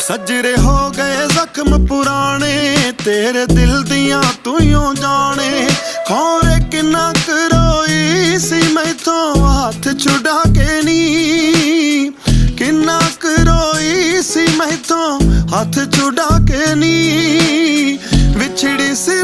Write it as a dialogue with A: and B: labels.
A: सजरे हो गए जख्म पुराने, तेरे दिल दियां तू यूं जाने। खौरे किन्ना करोई सी मैथों हाथ छुड़ा के नी, किन्ना करोई सी मैथों हाथ छुड़ा के नी। विछड़ी सी